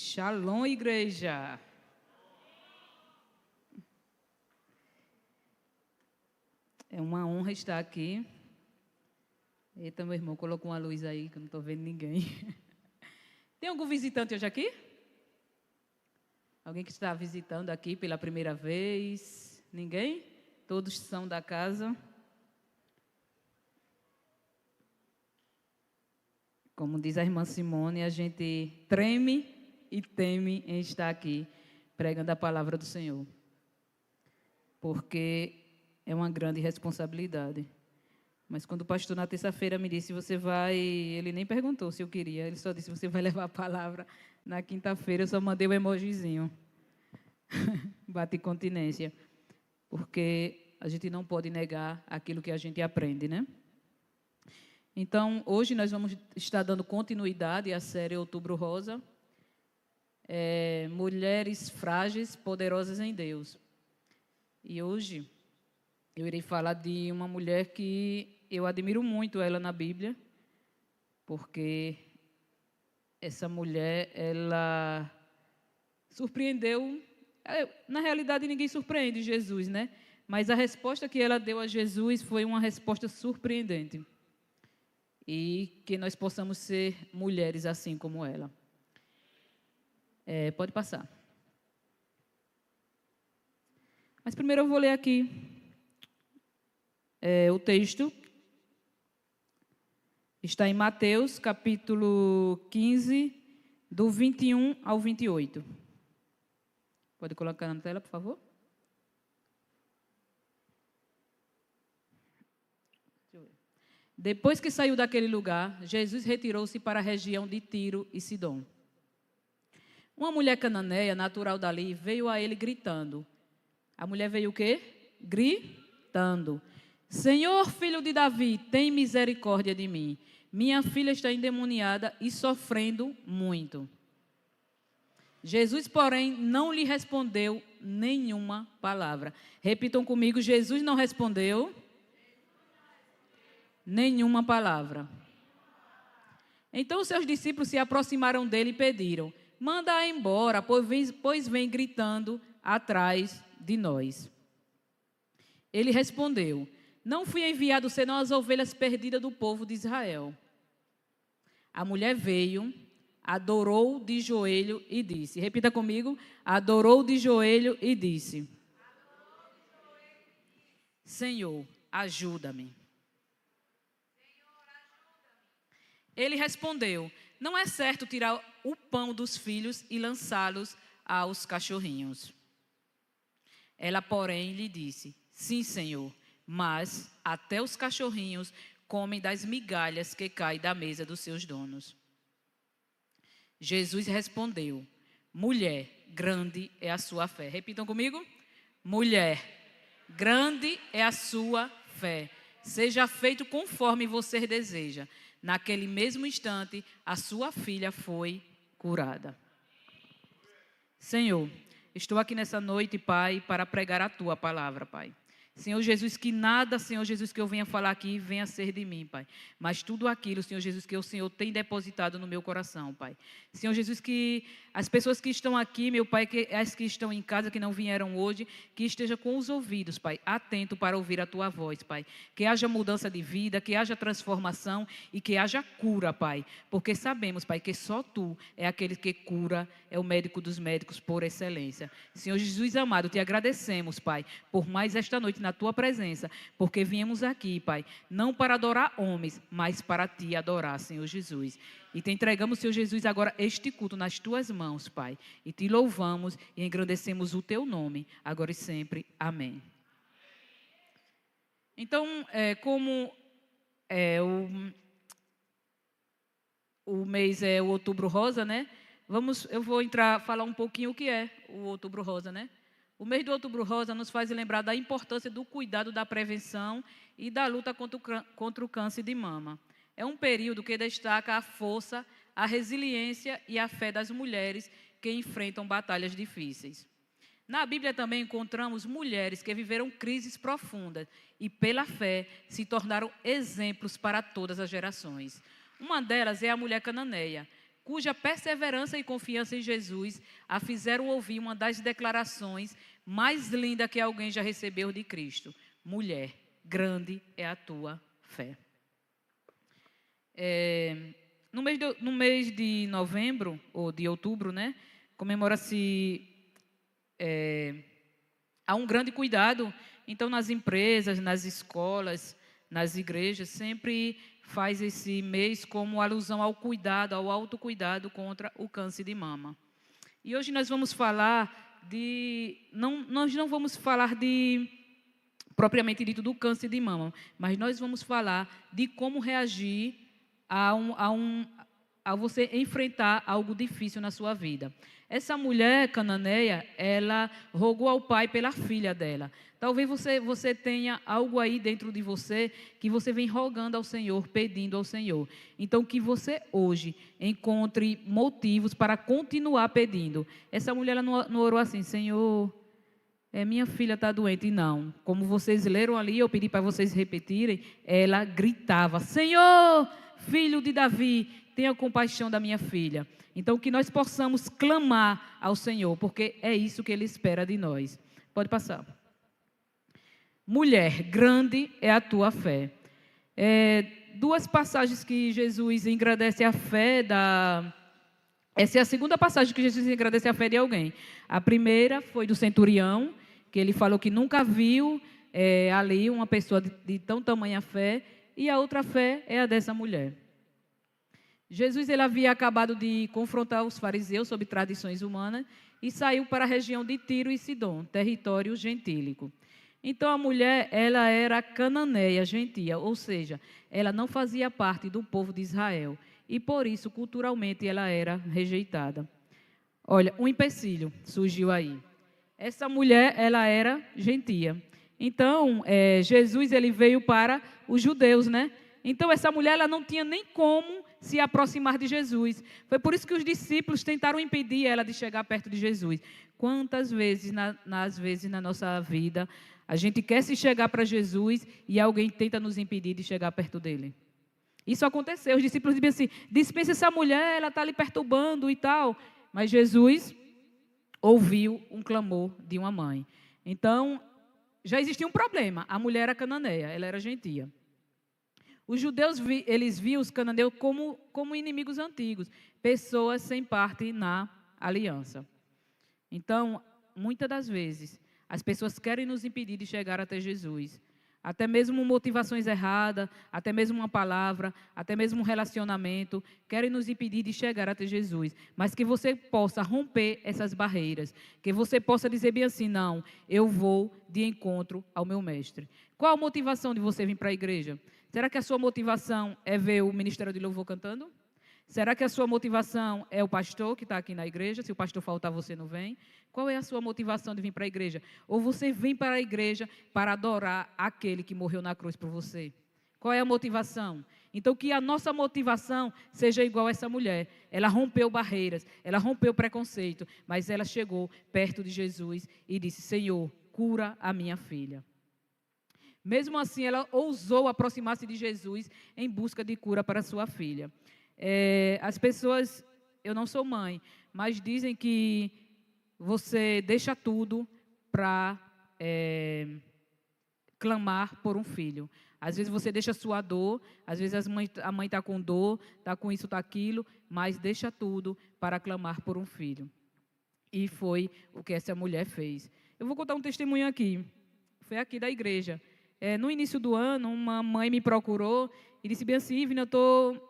Shalom, igreja. É uma honra estar aqui. Eita, meu irmão, colocou uma luz aí que eu não estou vendo ninguém. Tem algum visitante hoje aqui? Alguém que está visitando aqui pela primeira vez? Ninguém? Todos são da casa? Como diz a irmã Simone, a gente treme e teme em estar aqui pregando a palavra do Senhor. Porque é uma grande responsabilidade. Mas quando o pastor na terça-feira me disse, você vai... Ele nem perguntou se eu queria, ele só disse, você vai levar a palavra na quinta-feira. Eu só mandei o emojizinho. Bate continência. Porque a gente não pode negar aquilo que a gente aprende, né? Então, hoje nós vamos estar dando continuidade à série Outubro Rosa. Mulheres frágeis, poderosas em Deus. E hoje eu irei falar de uma mulher que eu admiro muito ela na Bíblia, porque essa mulher, ela surpreendeu. Na realidade, ninguém surpreende Jesus, né? Mas a resposta que ela deu a Jesus foi uma resposta surpreendente. E que nós possamos ser mulheres assim como ela. Pode passar. Mas primeiro eu vou ler aqui o texto. Está em Mateus, capítulo 15, do 21 ao 28. Pode colocar na tela, por favor? Depois que saiu daquele lugar, Jesus retirou-se para a região de Tiro e Sidom. Uma mulher cananeia, natural dali, veio a ele gritando. A mulher veio o quê? Gritando. Senhor, filho de Davi, tem misericórdia de mim. Minha filha está endemoniada e sofrendo muito. Jesus, porém, não lhe respondeu nenhuma palavra. Repitam comigo, Jesus não respondeu nenhuma palavra. Então os seus discípulos se aproximaram dele e pediram, manda-a embora, pois vem gritando atrás de nós. Ele respondeu, não fui enviado senão as ovelhas perdidas do povo de Israel. A mulher veio, adorou de joelho e disse, repita comigo, adorou de joelho e disse, Senhor, ajuda-me. Ele respondeu, não é certo tirar o pão dos filhos e lançá-los aos cachorrinhos. Ela, porém, lhe disse, sim, Senhor, mas até os cachorrinhos comem das migalhas que caem da mesa dos seus donos. Jesus respondeu, mulher, grande é a sua fé. Repitam comigo. Mulher, grande é a sua fé. Seja feito conforme você deseja. Naquele mesmo instante, a sua filha foi curada. Senhor, estou aqui nessa noite, Pai, para pregar a Tua palavra, Pai. Senhor Jesus, que nada, Senhor Jesus, que eu venha falar aqui venha ser de mim, Pai. Mas tudo aquilo, Senhor Jesus, que o Senhor tem depositado no meu coração, Pai. Senhor Jesus, que as pessoas que estão aqui, meu Pai, que as que estão em casa, que não vieram hoje, que esteja com os ouvidos, Pai, atento para ouvir a Tua voz, Pai. Que haja mudança de vida, que haja transformação e que haja cura, Pai. Porque sabemos, Pai, que só Tu é aquele que cura, é o médico dos médicos por excelência. Senhor Jesus amado, te agradecemos, Pai, por mais esta noite na Tua presença, porque viemos aqui, Pai, não para adorar homens, mas para Te adorar, Senhor Jesus. E te entregamos, Senhor Jesus, agora este culto nas Tuas mãos, Pai. E Te louvamos e engrandecemos o Teu nome, agora e sempre. Amém. Então, como o mês é o Outubro Rosa, né? Eu vou falar um pouquinho o que é o Outubro Rosa, né? O mês do Outubro Rosa nos faz lembrar da importância do cuidado da prevenção e da luta contra o câncer de mama. É um período que destaca a força, a resiliência e a fé das mulheres que enfrentam batalhas difíceis. Na Bíblia também encontramos mulheres que viveram crises profundas e, pela fé, se tornaram exemplos para todas as gerações. Uma delas é a mulher cananeia. cuja perseverança e confiança em Jesus a fizeram ouvir uma das declarações mais lindas que alguém já recebeu de Cristo. Mulher, grande é a tua fé. No mês de novembro, ou de outubro, né, comemora-se, há um grande cuidado, então nas empresas, nas escolas, nas igrejas, sempre faz esse mês como alusão ao cuidado, ao autocuidado contra o câncer de mama. E hoje nós vamos falar nós não vamos falar propriamente dito do câncer de mama, mas nós vamos falar de como reagir a você enfrentar algo difícil na sua vida. Essa mulher cananeia, ela rogou ao pai pela filha dela. Talvez você tenha algo aí dentro de você que você vem rogando ao Senhor, pedindo ao Senhor. Então, que você hoje encontre motivos para continuar pedindo. Essa mulher ela não orou assim, Senhor, minha filha está doente. Não. Como vocês leram ali, eu pedi para vocês repetirem, ela gritava, Senhor, filho de Davi, tenha compaixão da minha filha. Então, que nós possamos clamar ao Senhor, porque é isso que Ele espera de nós. Pode passar. Mulher, grande é a tua fé. Duas passagens que Jesus engrandece a fé Essa é a segunda passagem que Jesus engrandece a fé de alguém. A primeira foi do centurião, que ele falou que nunca viu ali uma pessoa de tão tamanha fé, e a outra fé é a dessa mulher. Jesus ele havia acabado de confrontar os fariseus sobre tradições humanas e saiu para a região de Tiro e Sidom, território gentílico. Então a mulher ela era cananeia, gentia, ou seja, ela não fazia parte do povo de Israel e por isso culturalmente ela era rejeitada. Olha, um empecilho surgiu aí. Essa mulher ela era gentia. Então Jesus ele veio para os judeus, né? Então essa mulher ela não tinha nem como se aproximar de Jesus. Foi por isso que os discípulos tentaram impedir ela de chegar perto de Jesus. Quantas vezes na nossa vida a gente quer se chegar para Jesus e alguém tenta nos impedir de chegar perto dele? Isso aconteceu. Os discípulos diziam assim, dispensa essa mulher, ela está lhe perturbando e tal. Mas Jesus ouviu um clamor de uma mãe. Então, já existia um problema. A mulher era cananeia, ela era gentia. Os judeus, eles viam os cananeus como inimigos antigos, pessoas sem parte na aliança. Então, muitas das vezes, as pessoas querem nos impedir de chegar até Jesus. Até mesmo motivações erradas, até mesmo uma palavra, até mesmo um relacionamento, querem nos impedir de chegar até Jesus. Mas que você possa romper essas barreiras, que você possa dizer bem assim, não, eu vou de encontro ao meu mestre. Qual a motivação de você vir para a igreja? Será que a sua motivação é ver o Ministério de Louvor cantando? Será que a sua motivação é o pastor que está aqui na igreja? Se o pastor faltar, você não vem? Qual é a sua motivação de vir para a igreja? Ou você vem para a igreja para adorar aquele que morreu na cruz por você? Qual é a motivação? Então, que a nossa motivação seja igual a essa mulher. Ela rompeu barreiras, ela rompeu preconceito, mas ela chegou perto de Jesus e disse, Senhor, cura a minha filha. Mesmo assim, ela ousou aproximar-se de Jesus em busca de cura para sua filha. As pessoas, eu não sou mãe, mas dizem que você deixa tudo para clamar por um filho. Às vezes você deixa a sua dor, às vezes a mãe está com dor, está com isso, está aquilo, mas deixa tudo para clamar por um filho. E foi o que essa mulher fez. Eu vou contar um testemunho aqui. Foi aqui da igreja. No início do ano, uma mãe me procurou e disse bem assim, Ivna, eu estou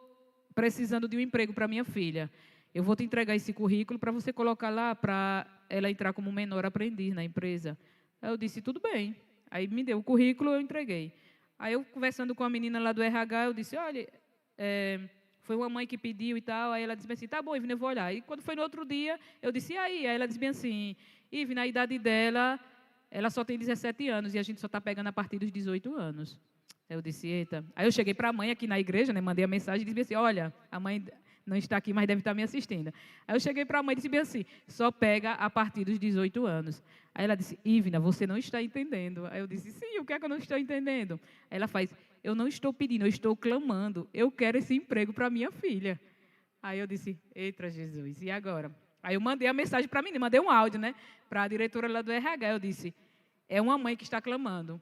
precisando de um emprego para minha filha. Eu vou te entregar esse currículo para você colocar lá, para ela entrar como menor aprendiz na empresa. Aí eu disse, tudo bem. Aí me deu o currículo, eu entreguei. Aí eu, conversando com a menina lá do RH, eu disse, olha, foi uma mãe que pediu e tal. Aí ela disse assim, tá bom, Ivna, eu vou olhar. E quando foi no outro dia, eu disse, e aí? Aí ela disse bem assim, Ivna, a idade dela, ela só tem 17 anos e a gente só está pegando a partir dos 18 anos. Aí eu disse, eita. Aí eu cheguei para a mãe aqui na igreja, né, mandei a mensagem e disse assim, olha, a mãe não está aqui, mas deve estar me assistindo. Aí eu cheguei para a mãe e disse bem assim, só pega a partir dos 18 anos. Aí ela disse, Ivna, você não está entendendo. Aí eu disse, sim, o que é que eu não estou entendendo? Aí ela faz, eu não estou pedindo, eu estou clamando, eu quero esse emprego para minha filha. Aí eu disse, eita Jesus, e agora? Aí eu mandei a mensagem para a menina, mandei um áudio, né? Para a diretora lá do RH, eu disse, é uma mãe que está clamando.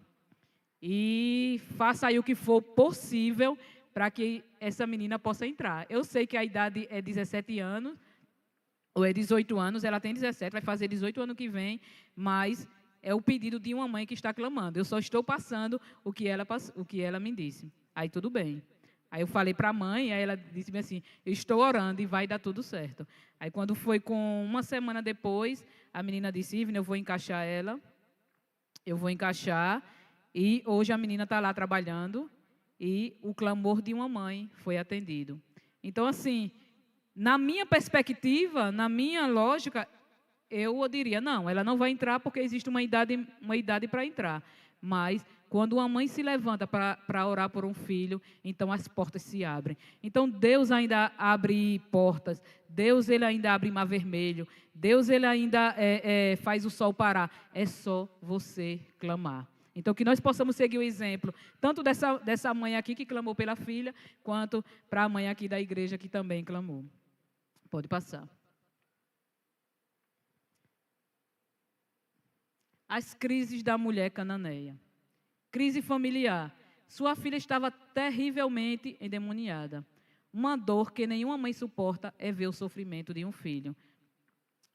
E faça aí o que for possível para que essa menina possa entrar. Eu sei que a idade é 17 anos, ou é 18 anos, ela tem 17, vai fazer 18 ano que vem, mas é o pedido de uma mãe que está clamando. Eu só estou passando o que ela me disse. Aí tudo bem. Aí eu falei para a mãe, aí ela disse assim, eu estou orando e vai dar tudo certo. Aí quando foi com uma semana depois, a menina disse, Ivne, eu vou encaixar ela, e hoje a menina está lá trabalhando e o clamor de uma mãe foi atendido. Então, assim, na minha perspectiva, na minha lógica, eu diria, não, ela não vai entrar porque existe uma idade para entrar. Mas, quando uma mãe se levanta para orar por um filho, então as portas se abrem. Então, Deus ainda abre portas, Deus ele ainda abre mar vermelho, Deus ele ainda faz o sol parar. É só você clamar. Então, que nós possamos seguir o exemplo, tanto dessa mãe aqui que clamou pela filha, quanto para a mãe aqui da igreja que também clamou. Pode passar. As crises da mulher cananeia. Crise familiar. Sua filha estava terrivelmente endemoniada. Uma dor que nenhuma mãe suporta é ver o sofrimento de um filho.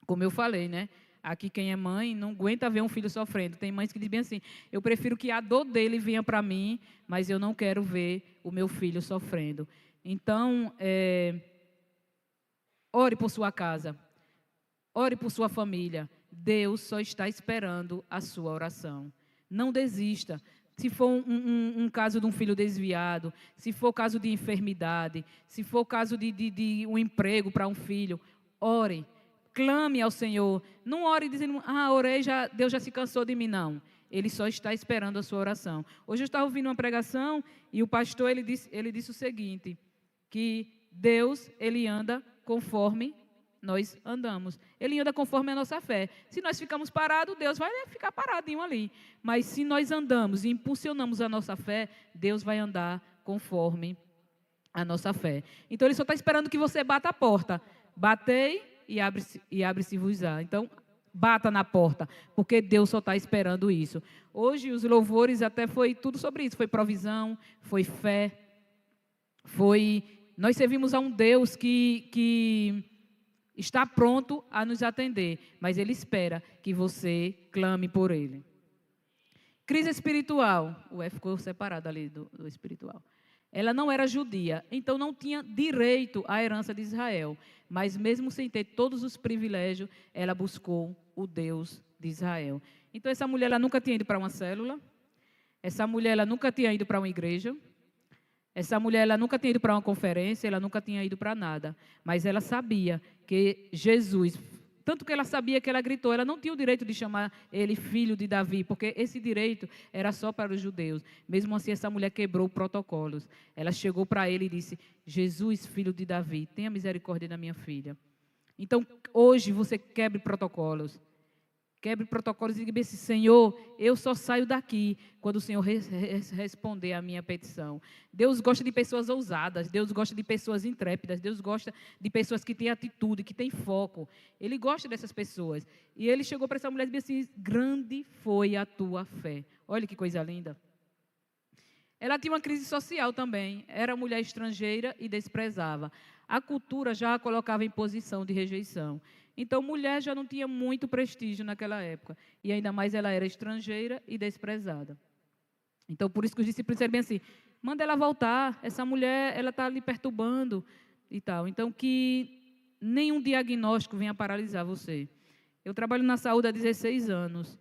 Como eu falei, né? Aqui quem é mãe não aguenta ver um filho sofrendo. Tem mães que dizem bem assim, eu prefiro que a dor dele venha para mim, mas eu não quero ver o meu filho sofrendo. Então, ore por sua casa. Ore por sua família. Deus só está esperando a sua oração. Não desista. Se for um caso de um filho desviado, se for caso de enfermidade, se for caso de um emprego para um filho, ore. Clame ao Senhor. Não ore dizendo, orei, Deus já se cansou de mim, não. Ele só está esperando a sua oração. Hoje eu estava ouvindo uma pregação e o pastor ele disse o seguinte, que Deus ele anda conforme nós andamos. Ele anda conforme a nossa fé. Se nós ficamos parados, Deus vai ficar paradinho ali. Mas se nós andamos e impulsionamos a nossa fé, Deus vai andar conforme a nossa fé. Então, Ele só está esperando que você bata a porta. Batei e abre-se-vos-á. Então, bata na porta, porque Deus só está esperando isso. Hoje, os louvores até foi tudo sobre isso. Foi provisão, foi fé, Nós servimos a um Deus que está pronto a nos atender, mas Ele espera que você clame por Ele. Crise espiritual. O F ficou separado ali do espiritual. Ela não era judia, então não tinha direito à herança de Israel. Mas mesmo sem ter todos os privilégios, ela buscou o Deus de Israel. Então essa mulher ela nunca tinha ido para uma célula. Essa mulher ela nunca tinha ido para uma igreja. Essa mulher ela nunca tinha ido para uma conferência, ela nunca tinha ido para nada. Mas ela sabia que Jesus, tanto que ela sabia que ela gritou, ela não tinha o direito de chamar ele filho de Davi, porque esse direito era só para os judeus. Mesmo assim, essa mulher quebrou protocolos. Ela chegou para ele e disse, Jesus, filho de Davi, tenha misericórdia da minha filha. Então, hoje você quebre protocolos. Quebre protocolos e diga assim, Senhor, eu só saio daqui quando o Senhor responder a minha petição. Deus gosta de pessoas ousadas, Deus gosta de pessoas intrépidas, Deus gosta de pessoas que têm atitude, que têm foco. Ele gosta dessas pessoas. E ele chegou para essa mulher e disse assim, grande foi a tua fé. Olha que coisa linda. Ela tinha uma crise social também, era mulher estrangeira e desprezava. A cultura já a colocava em posição de rejeição. Então, mulher já não tinha muito prestígio naquela época. E ainda mais ela era estrangeira e desprezada. Então, por isso que os discípulos disseram bem assim, manda ela voltar, essa mulher, ela está lhe perturbando e tal. Então, que nenhum diagnóstico venha paralisar você. Eu trabalho na saúde há 16 anos.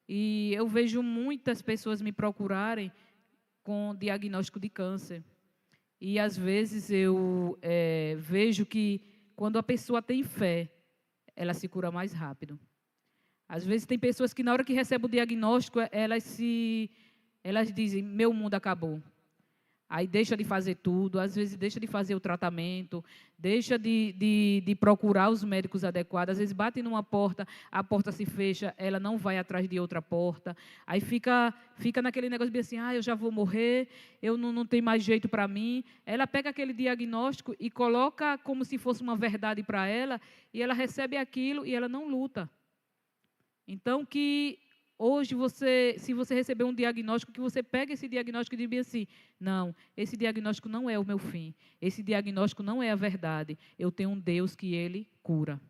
E eu vejo muitas pessoas me procurarem com diagnóstico de câncer. E, às vezes, eu vejo que, quando a pessoa tem fé, ela se cura mais rápido. Às vezes, tem pessoas que, na hora que recebem o diagnóstico, elas dizem, meu mundo acabou. Aí deixa de fazer tudo, às vezes deixa de fazer o tratamento, deixa de procurar os médicos adequados, às vezes bate numa porta, a porta se fecha, ela não vai atrás de outra porta, aí fica naquele negócio de assim, eu já vou morrer, eu não tenho mais jeito para mim. Ela pega aquele diagnóstico e coloca como se fosse uma verdade para ela, e ela recebe aquilo e ela não luta. Então, que hoje, se você receber um diagnóstico, que você pegue esse diagnóstico e diga assim, não, esse diagnóstico não é o meu fim, esse diagnóstico não é a verdade, eu tenho um Deus que Ele cura.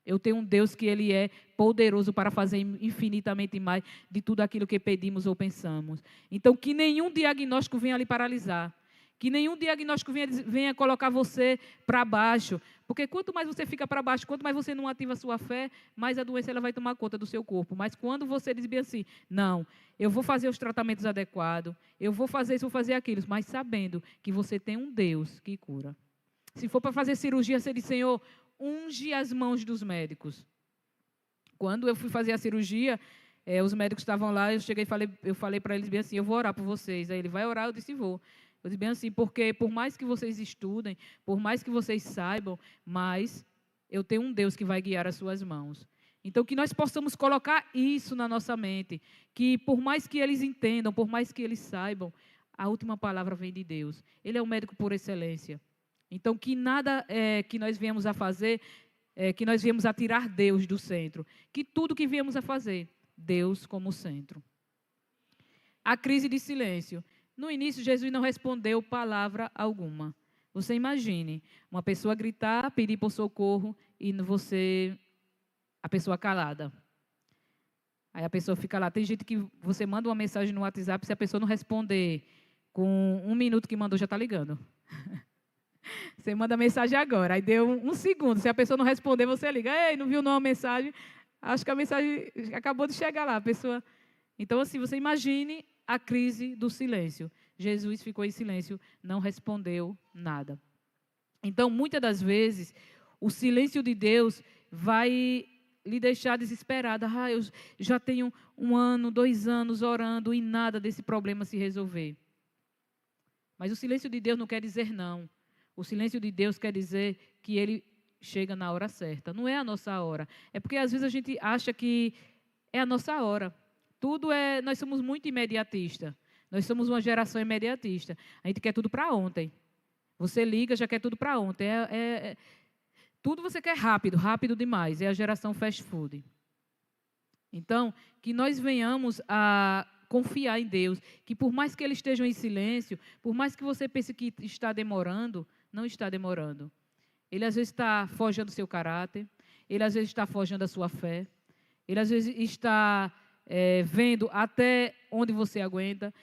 Eu tenho um Deus que Ele é poderoso para fazer infinitamente mais de tudo aquilo que pedimos ou pensamos. Então, que nenhum diagnóstico venha lhe paralisar. Que nenhum diagnóstico venha colocar você para baixo. Porque quanto mais você fica para baixo, quanto mais você não ativa a sua fé, mais a doença ela vai tomar conta do seu corpo. Mas quando você diz bem assim, não, eu vou fazer os tratamentos adequados, eu vou fazer isso, vou fazer aquilo, mas sabendo que você tem um Deus que cura. Se for para fazer cirurgia, você diz, Senhor, unge as mãos dos médicos. Quando eu fui fazer a cirurgia, os médicos estavam lá, eu falei para eles bem assim, eu vou orar por vocês. Aí ele vai orar, eu disse, vou. Eu disse bem assim, porque por mais que vocês estudem, por mais que vocês saibam, mas eu tenho um Deus que vai guiar as suas mãos. Então, que nós possamos colocar isso na nossa mente, que por mais que eles entendam, por mais que eles saibam, a última palavra vem de Deus. Ele é o médico por excelência. Então, que nada que nós viemos a fazer, que nós viemos a tirar Deus do centro. Que tudo que viemos a fazer, Deus como centro. A crise de silêncio. No início, Jesus não respondeu palavra alguma. Você imagine, uma pessoa gritar, pedir por socorro e a pessoa calada. Aí a pessoa fica lá. Tem gente que você manda uma mensagem no WhatsApp, se a pessoa não responder com 1 minuto que mandou, já está ligando. Você manda a mensagem agora, aí deu 1 segundo. Se a pessoa não responder, você liga. Ei, não viu não a mensagem? Acho que a mensagem acabou de chegar lá. A pessoa... Então, assim, você imagine a crise do silêncio. Jesus ficou em silêncio, não respondeu nada. Então, muitas das vezes, o silêncio de Deus vai lhe deixar desesperada. Eu já tenho 1 ano, 2 anos orando e nada desse problema se resolver. Mas o silêncio de Deus não quer dizer não. O silêncio de Deus quer dizer que Ele chega na hora certa. Não é a nossa hora. É porque às vezes a gente acha que é a nossa hora. Nós somos muito imediatistas. Nós somos uma geração imediatista. A gente quer tudo para ontem. Você liga, já quer tudo para ontem. Tudo você quer rápido, rápido demais. É a geração fast food. Então, que nós venhamos a confiar em Deus, que por mais que Ele esteja em silêncio, por mais que você pense que está demorando, não está demorando. Ele às vezes está forjando o seu caráter, Ele às vezes está forjando a sua fé, Ele às vezes está vendo até onde você aguenta,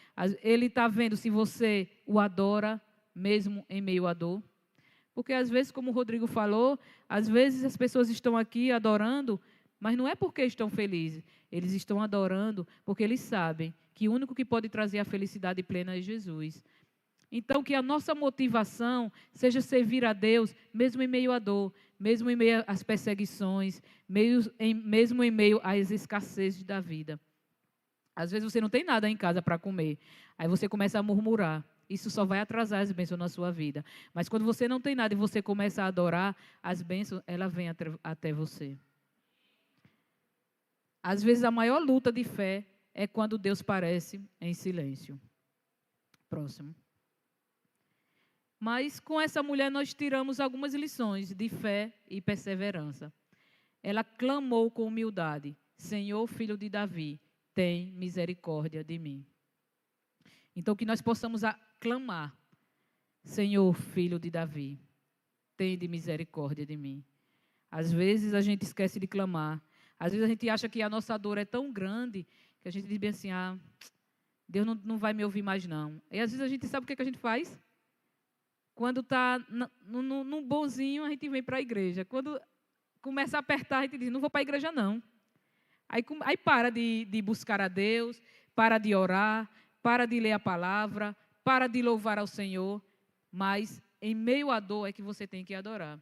Ele está vendo se você o adora, mesmo em meio à dor. Porque às vezes, como o Rodrigo falou, às vezes as pessoas estão aqui adorando, mas não é porque estão felizes. Eles estão adorando porque eles sabem que o único que pode trazer a felicidade plena é Jesus. Então, que a nossa motivação seja servir a Deus, mesmo em meio à dor, mesmo em meio às perseguições, mesmo em meio às escassezes da vida. Às vezes você não tem nada em casa para comer, aí você começa a murmurar. Isso só vai atrasar as bênçãos na sua vida. Mas quando você não tem nada e você começa a adorar, as bênçãos, ela vem até você. Às vezes a maior luta de fé é quando Deus parece em silêncio. Próximo. Mas com essa mulher nós tiramos algumas lições de fé e perseverança. Ela clamou com humildade: Senhor, filho de Davi, tem misericórdia de mim. Então que nós possamos clamar: Senhor, filho de Davi, tem de misericórdia de mim. Às vezes a gente esquece de clamar. Às vezes a gente acha que a nossa dor é tão grande que a gente diz bem assim: Deus não vai me ouvir mais não. E às vezes a gente sabe o que a gente faz? Quando está num bonzinho, a gente vem para a igreja. Quando começa a apertar, a gente diz: não vou para a igreja não. Aí para de buscar a Deus, para de orar, para de ler a palavra, para de louvar ao Senhor. Mas em meio à dor é que você tem que adorar.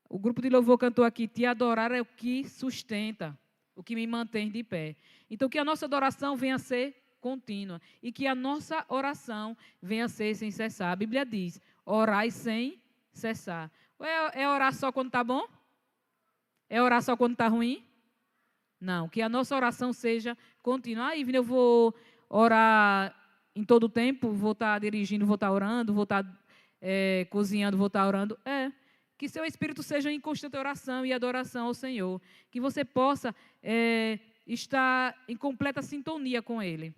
O grupo de louvor cantou aqui: te adorar é o que sustenta, o que me mantém de pé. Então que a nossa adoração venha a ser contínua e que a nossa oração venha a ser sem cessar. A Bíblia diz, orai sem cessar. É orar só quando está bom? É orar só quando está ruim? Não, que a nossa oração seja contínua. Ah, Ivne, eu vou orar em todo o tempo, vou estar dirigindo, vou estar orando, vou estar cozinhando, vou estar orando. Que seu espírito seja em constante oração e adoração ao Senhor. Que você possa estar em completa sintonia com Ele.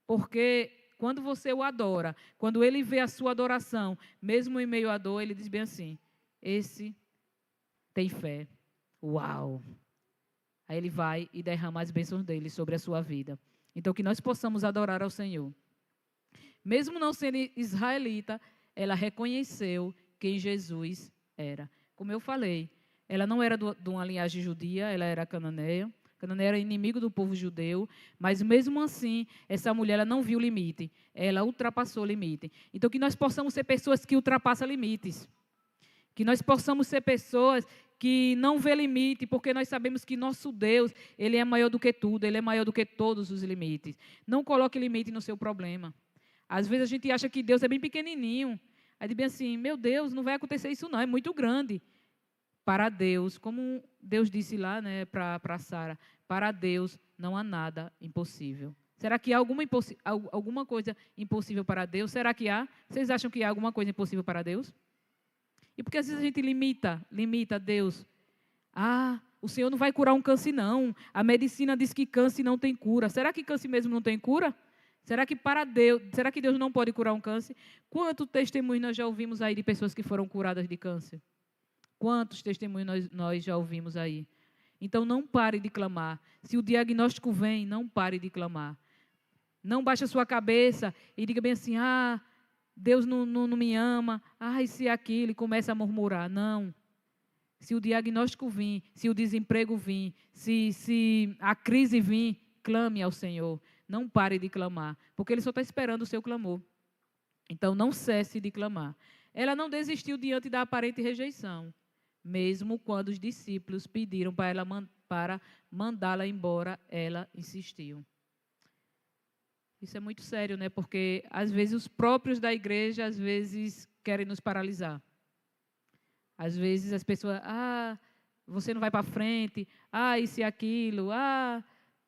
Porque quando você o adora, quando Ele vê a sua adoração, mesmo em meio à dor, Ele diz bem assim, esse tem fé. Uau! Aí Ele vai e derrama as bênçãos dEle sobre a sua vida. Então, que nós possamos adorar ao Senhor. Mesmo não sendo israelita, ela reconheceu quem Jesus era. Como eu falei, ela não era de uma linhagem judia, ela era cananeia. Cananeia era inimigo do povo judeu, mas mesmo assim, essa mulher ela não viu limite. Ela ultrapassou o limite. Então, que nós possamos ser pessoas que ultrapassam limites. Que nós possamos ser pessoas que não vê limite, porque nós sabemos que nosso Deus, Ele é maior do que tudo, Ele é maior do que todos os limites. Não coloque limite no seu problema. Às vezes a gente acha que Deus é bem pequenininho. Aí diz bem assim, meu Deus, não vai acontecer isso não, é muito grande. Para Deus, como Deus disse lá, né, para Sara, para Deus não há nada impossível. Será que há alguma coisa impossível para Deus? Será que há? Vocês acham que há alguma coisa impossível para Deus? E por que às vezes a gente limita Deus? Ah, o Senhor não vai curar um câncer não. A medicina diz que câncer não tem cura. Será que câncer mesmo não tem cura? Será que Deus não pode curar um câncer? Quantos testemunhos nós já ouvimos aí de pessoas que foram curadas de câncer? Quantos testemunhos nós já ouvimos aí? Então, não pare de clamar. Se o diagnóstico vem, não pare de clamar. Não baixe a sua cabeça e diga bem assim, Deus não me ama, isso e aquilo, e começa a murmurar. Não. Se o diagnóstico vir, se o desemprego vir, se a crise vir, clame ao Senhor. Não pare de clamar, porque Ele só está esperando o seu clamor. Então, não cesse de clamar. Ela não desistiu diante da aparente rejeição, mesmo quando os discípulos pediram para mandá-la embora, ela insistiu. Isso é muito sério, né? Porque, às vezes, os próprios da igreja, às vezes, querem nos paralisar. Às vezes, as pessoas, você não vai para frente, isso e aquilo,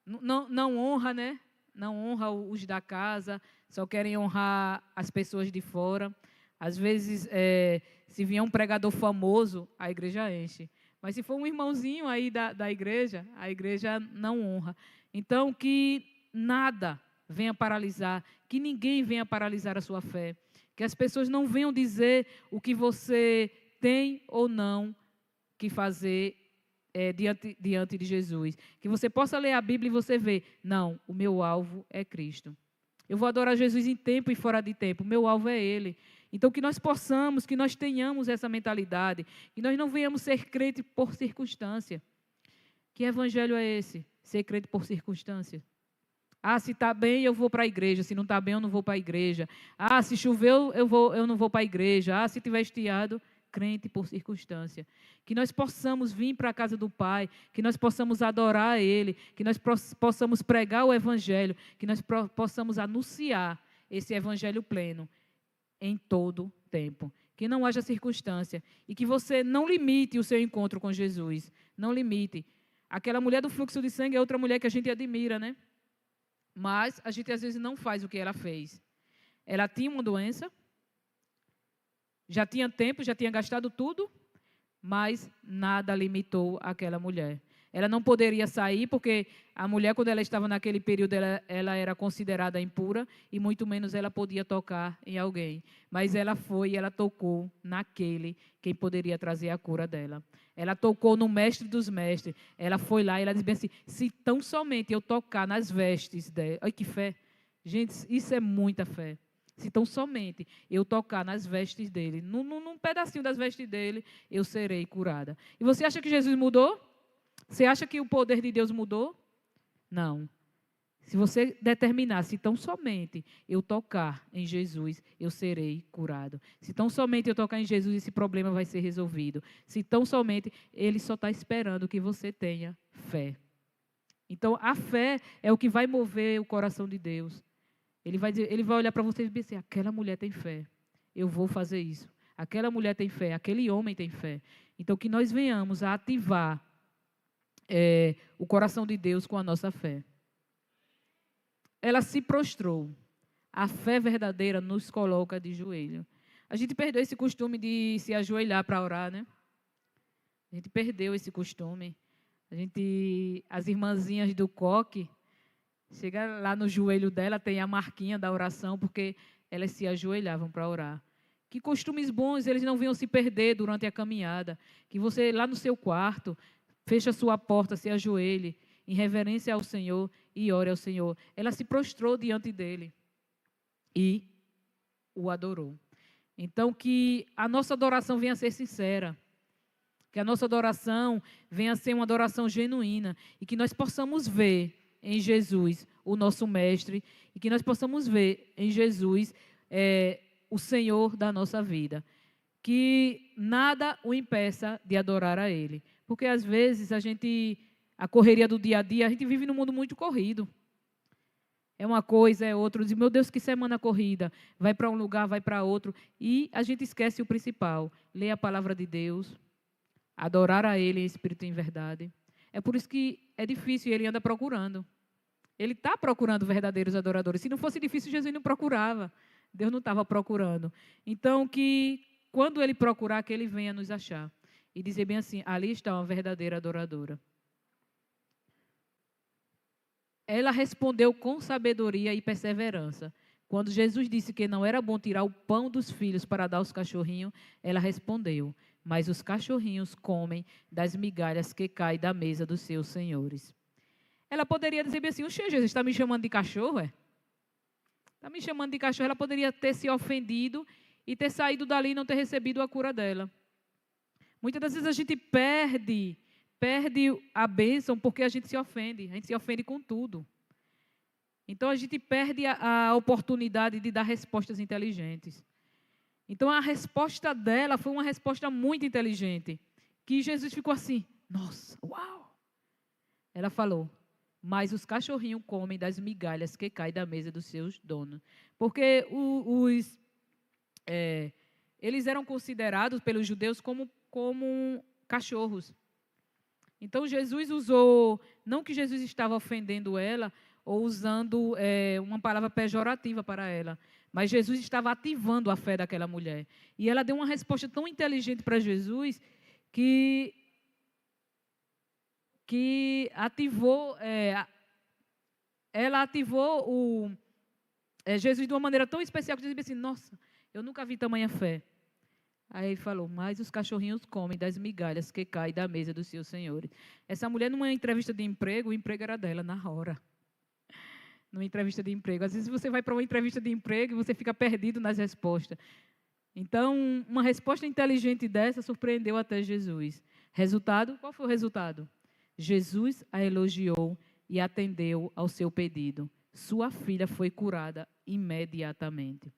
não honra, né? Não honra os da casa, só querem honrar as pessoas de fora. Às vezes, se vier um pregador famoso, a igreja enche. Mas se for um irmãozinho aí da igreja, a igreja não honra. Então, que nada venha paralisar, que ninguém venha paralisar a sua fé. Que as pessoas não venham dizer o que você tem ou não que fazer diante de Jesus. Que você possa ler a Bíblia e você ver, não, o meu alvo é Cristo. Eu vou adorar Jesus em tempo e fora de tempo, o meu alvo é Ele. Então, que nós possamos, que nós tenhamos essa mentalidade, que nós não venhamos ser crente por circunstância. Que evangelho é esse? Ser crente por circunstância. Se está bem, eu vou para a igreja. Se não está bem, eu não vou para a igreja. Se choveu, eu não vou para a igreja. Se tiver estiado, crente por circunstância. Que nós possamos vir para a casa do Pai, que nós possamos adorar Ele, que nós possamos pregar o Evangelho, que nós possamos anunciar esse Evangelho pleno em todo tempo. Que não haja circunstância e que você não limite o seu encontro com Jesus. Não limite. Aquela mulher do fluxo de sangue é outra mulher que a gente admira, né? Mas a gente às vezes não faz o que ela fez. Ela tinha uma doença, já tinha tempo, já tinha gastado tudo, mas nada limitou aquela mulher. Ela não poderia sair, porque a mulher, quando ela estava naquele período, ela era considerada impura, e muito menos ela podia tocar em alguém. Mas ela foi e ela tocou naquele quem poderia trazer a cura dela. Ela tocou no mestre dos mestres. Ela foi lá e ela disse assim, se tão somente eu tocar nas vestes dela... Olha que fé. Gente, isso é muita fé. Se tão somente eu tocar nas vestes dele, num pedacinho das vestes dele, eu serei curada. E você acha que Jesus mudou? Você acha que o poder de Deus mudou? Não. Se você determinar, se tão somente eu tocar em Jesus, eu serei curado. Se tão somente eu tocar em Jesus, esse problema vai ser resolvido. Se tão somente, Ele só está esperando que você tenha fé. Então, a fé é o que vai mover o coração de Deus. Ele vai olhar para você e dizer assim, aquela mulher tem fé, eu vou fazer isso. Aquela mulher tem fé, aquele homem tem fé. Então, que nós venhamos a ativar o coração de Deus com a nossa fé. Ela se prostrou. A fé verdadeira nos coloca de joelho. A gente perdeu esse costume de se ajoelhar para orar, né? A gente perdeu esse costume. As irmãzinhas do coque, chega lá no joelho dela, tem a marquinha da oração, porque elas se ajoelhavam para orar. Que costumes bons, eles não venham se perder durante a caminhada. Que você, lá no seu quarto, feche a sua porta, se ajoelhe, em reverência ao Senhor e ore ao Senhor. Ela se prostrou diante dele e o adorou. Então, que a nossa adoração venha a ser sincera. Que a nossa adoração venha a ser uma adoração genuína. E que nós possamos ver em Jesus o nosso Mestre. E que nós possamos ver em Jesus o Senhor da nossa vida. Que nada o impeça de adorar a Ele. Porque, às vezes, a correria do dia a dia, a gente vive num mundo muito corrido. É uma coisa, é outra. Diz, meu Deus, que semana corrida. Vai para um lugar, vai para outro. E a gente esquece o principal. Ler a palavra de Deus. Adorar a Ele em espírito e em verdade. É por isso que é difícil e Ele anda procurando. Ele está procurando verdadeiros adoradores. Se não fosse difícil, Jesus não procurava. Deus não estava procurando. Então, que quando Ele procurar, que Ele venha nos achar. E dizer bem assim, ali está uma verdadeira adoradora. Ela respondeu com sabedoria e perseverança. Quando Jesus disse que não era bom tirar o pão dos filhos para dar aos cachorrinhos, ela respondeu, mas os cachorrinhos comem das migalhas que caem da mesa dos seus senhores. Ela poderia dizer bem assim, Jesus está me chamando de cachorro, é? Está me chamando de cachorro. Ela poderia ter se ofendido e ter saído dali e não ter recebido a cura dela. Muitas das vezes a gente perde a bênção porque a gente se ofende com tudo. Então a gente perde a oportunidade de dar respostas inteligentes. Então a resposta dela foi uma resposta muito inteligente, que Jesus ficou assim, nossa, uau! Ela falou, mas os cachorrinhos comem das migalhas que caem da mesa dos seus donos. Porque eles eram considerados pelos judeus como cachorros. Então, Jesus usou, não que Jesus estava ofendendo ela, ou usando uma palavra pejorativa para ela, mas Jesus estava ativando a fé daquela mulher. E ela deu uma resposta tão inteligente para Jesus, que ativou, ela ativou Jesus de uma maneira tão especial, que dizia assim, nossa, eu nunca vi tamanha fé. Aí ele falou, mas os cachorrinhos comem das migalhas que caem da mesa dos seus senhores. Essa mulher, numa entrevista de emprego, o emprego era dela, na hora. Numa entrevista de emprego. Às vezes você vai para uma entrevista de emprego e você fica perdido nas respostas. Então, uma resposta inteligente dessa surpreendeu até Jesus. Resultado? Qual foi o resultado? Jesus a elogiou e atendeu ao seu pedido. Sua filha foi curada imediatamente.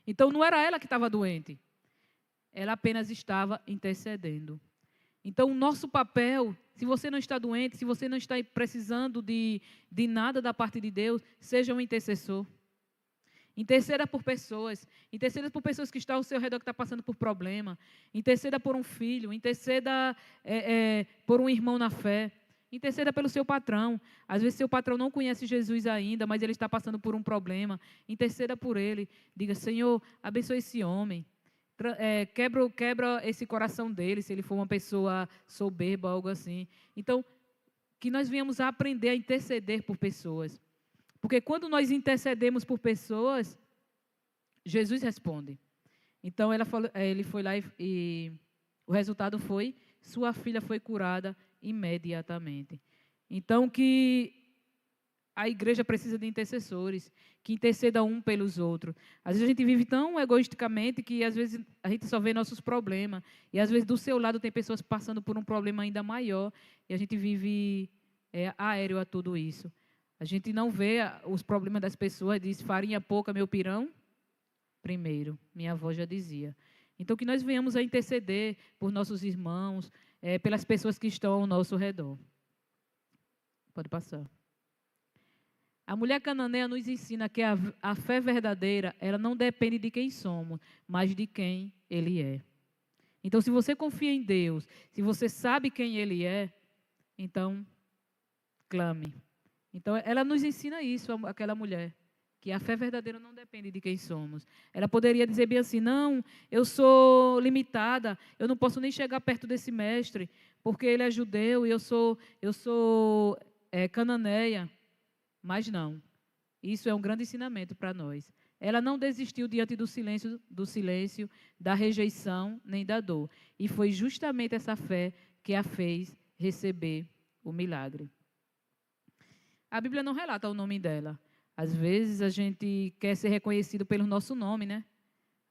Então, não era ela que estava doente. Ela apenas estava intercedendo. Então, o nosso papel, se você não está doente, se você não está precisando de nada da parte de Deus, seja um intercessor. Interceda por pessoas. Interceda por pessoas que estão ao seu redor, que estão passando por problema. Interceda por um filho. Interceda por um irmão na fé. Interceda pelo seu patrão. Às vezes, seu patrão não conhece Jesus ainda, mas ele está passando por um problema. Interceda por ele. Diga, Senhor, abençoe esse homem. Quebra esse coração dele, se ele for uma pessoa soberba, algo assim. Então, que nós venhamos a aprender a interceder por pessoas. Porque quando nós intercedemos por pessoas, Jesus responde. Então, ele foi lá e o resultado foi, sua filha foi curada imediatamente. Então, que a igreja precisa de intercessores, que intercedam um pelos outros. Às vezes a gente vive tão egoisticamente que às vezes a gente só vê nossos problemas. E às vezes do seu lado tem pessoas passando por um problema ainda maior e a gente vive aéreo a tudo isso. A gente não vê os problemas das pessoas, diz farinha pouca, meu pirão primeiro. Minha avó já dizia. Então que nós venhamos a interceder por nossos irmãos, pelas pessoas que estão ao nosso redor. Pode passar. A mulher cananeia nos ensina que a fé verdadeira, ela não depende de quem somos, mas de quem Ele é. Então, se você confia em Deus, se você sabe quem Ele é, então, clame. Então, ela nos ensina isso, aquela mulher, que a fé verdadeira não depende de quem somos. Ela poderia dizer bem assim, não, eu sou limitada, eu não posso nem chegar perto desse mestre, porque ele é judeu e eu sou cananeia. Mas não, isso é um grande ensinamento para nós. Ela não desistiu diante do silêncio, da rejeição, nem da dor. E foi justamente essa fé que a fez receber o milagre. A Bíblia não relata o nome dela. Às vezes a gente quer ser reconhecido pelo nosso nome, né?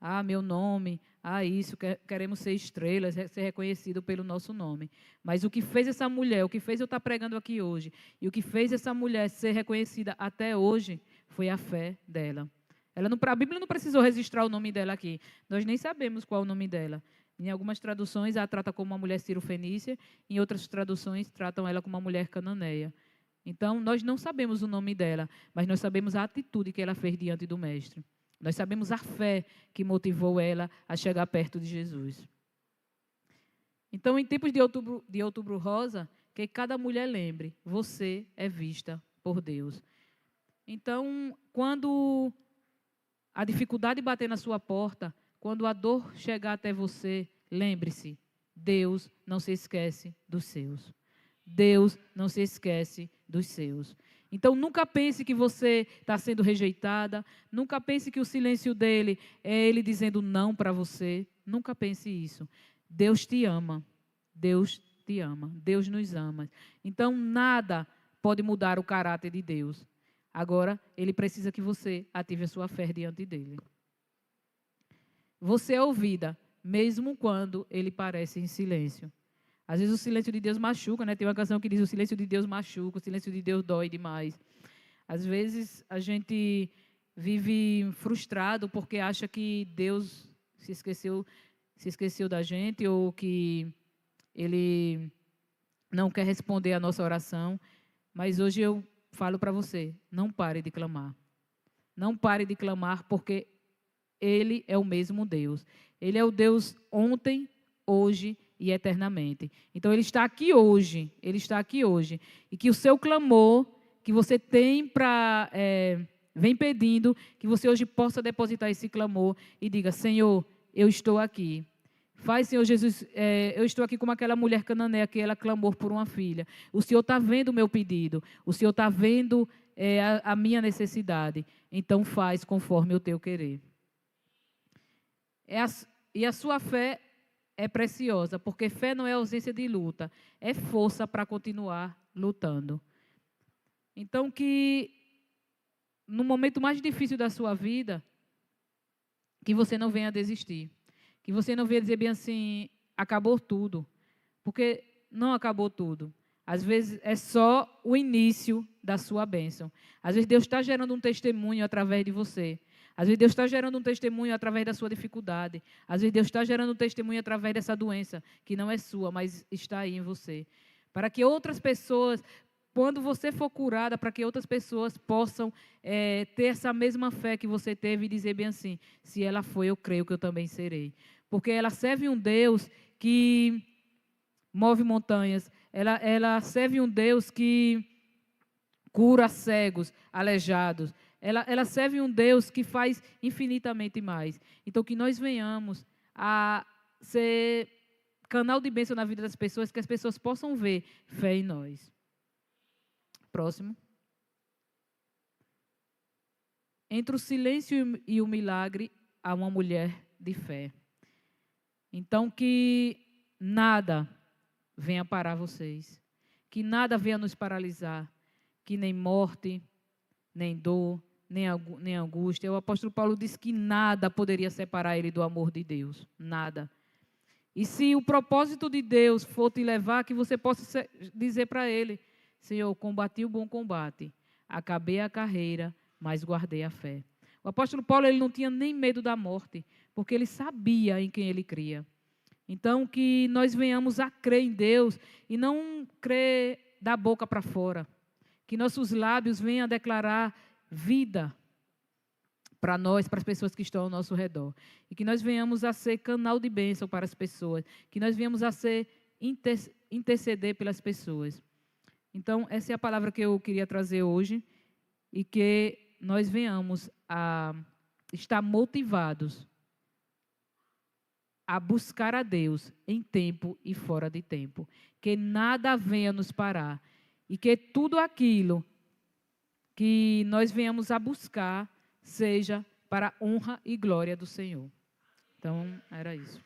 Ah, meu nome, isso, queremos ser estrelas, ser reconhecido pelo nosso nome. Mas o que fez essa mulher, o que fez eu estar pregando aqui hoje, e o que fez essa mulher ser reconhecida até hoje, foi a fé dela. A Bíblia não precisou registrar o nome dela aqui. Nós nem sabemos qual é o nome dela. Em algumas traduções, ela trata como uma mulher cirofenícia, em outras traduções, tratam ela como uma mulher cananeia. Então, nós não sabemos o nome dela, mas nós sabemos a atitude que ela fez diante do Mestre. Nós sabemos a fé que motivou ela a chegar perto de Jesus. Então, em tempos de outubro rosa, que cada mulher lembre, você é vista por Deus. Então, quando a dificuldade bater na sua porta, quando a dor chegar até você, lembre-se, Deus não se esquece dos seus. Deus não se esquece dos seus. Então, nunca pense que você está sendo rejeitada. Nunca pense que o silêncio dele é ele dizendo não para você. Nunca pense isso. Deus te ama. Deus te ama. Deus nos ama. Então, nada pode mudar o caráter de Deus. Agora, ele precisa que você ative a sua fé diante dele. Você é ouvida, mesmo quando ele parece em silêncio. Às vezes o silêncio de Deus machuca, né? Tem uma canção que diz: o silêncio de Deus machuca, o silêncio de Deus dói demais. Às vezes a gente vive frustrado porque acha que Deus se esqueceu da gente, ou que Ele não quer responder a nossa oração. Mas hoje eu falo para você, não pare de clamar. Não pare de clamar, porque Ele é o mesmo Deus. Ele é o Deus ontem, hoje e eternamente. Então, Ele está aqui hoje. Ele está aqui hoje. E que o seu clamor, que você tem vem pedindo, que você hoje possa depositar esse clamor e diga: Senhor, eu estou aqui. Faz, Senhor Jesus, eu estou aqui como aquela mulher cananeia que ela clamou por uma filha. O Senhor está vendo o meu pedido. O Senhor está vendo a minha necessidade. Então, faz conforme o teu querer. E a sua fé é preciosa, porque fé não é ausência de luta, é força para continuar lutando. Então, que no momento mais difícil da sua vida, que você não venha desistir. Que você não venha dizer bem assim, acabou tudo. Porque não acabou tudo. Às vezes é só o início da sua bênção. Às vezes Deus está gerando um testemunho através de você. Às vezes Deus está gerando um testemunho através da sua dificuldade. Às vezes Deus está gerando um testemunho através dessa doença, que não é sua, mas está aí em você. Para que outras pessoas, quando você for curada, para que outras pessoas possam ter essa mesma fé que você teve e dizer bem assim: se ela foi, eu creio que eu também serei. Porque ela serve um Deus que move montanhas. Ela serve um Deus que cura cegos, aleijados. Ela serve um Deus que faz infinitamente mais. Então, que nós venhamos a ser canal de bênção na vida das pessoas, que as pessoas possam ver fé em nós. Próximo. Entre o silêncio e o milagre, há uma mulher de fé. Então, que nada venha parar vocês. Que nada venha nos paralisar. Que nem morte, nem dor, nem angústia. O apóstolo Paulo disse que nada poderia separar ele do amor de Deus. Nada. E se o propósito de Deus for te levar, que você possa dizer para ele: Senhor, combati o bom combate, acabei a carreira, mas guardei a fé. O apóstolo Paulo, ele não tinha nem medo da morte, porque ele sabia em quem ele cria. Então, que nós venhamos a crer em Deus e não crer da boca para fora. Que nossos lábios venham a declarar vida para nós, para as pessoas que estão ao nosso redor. E que nós venhamos a ser canal de bênção para as pessoas. Que nós venhamos a ser interceder pelas pessoas. Então, essa é a palavra que eu queria trazer hoje. E que nós venhamos a estar motivados a buscar a Deus em tempo e fora de tempo. Que nada venha nos parar. E que tudo aquilo que nós venhamos a buscar seja para a honra e glória do Senhor. Então, era isso.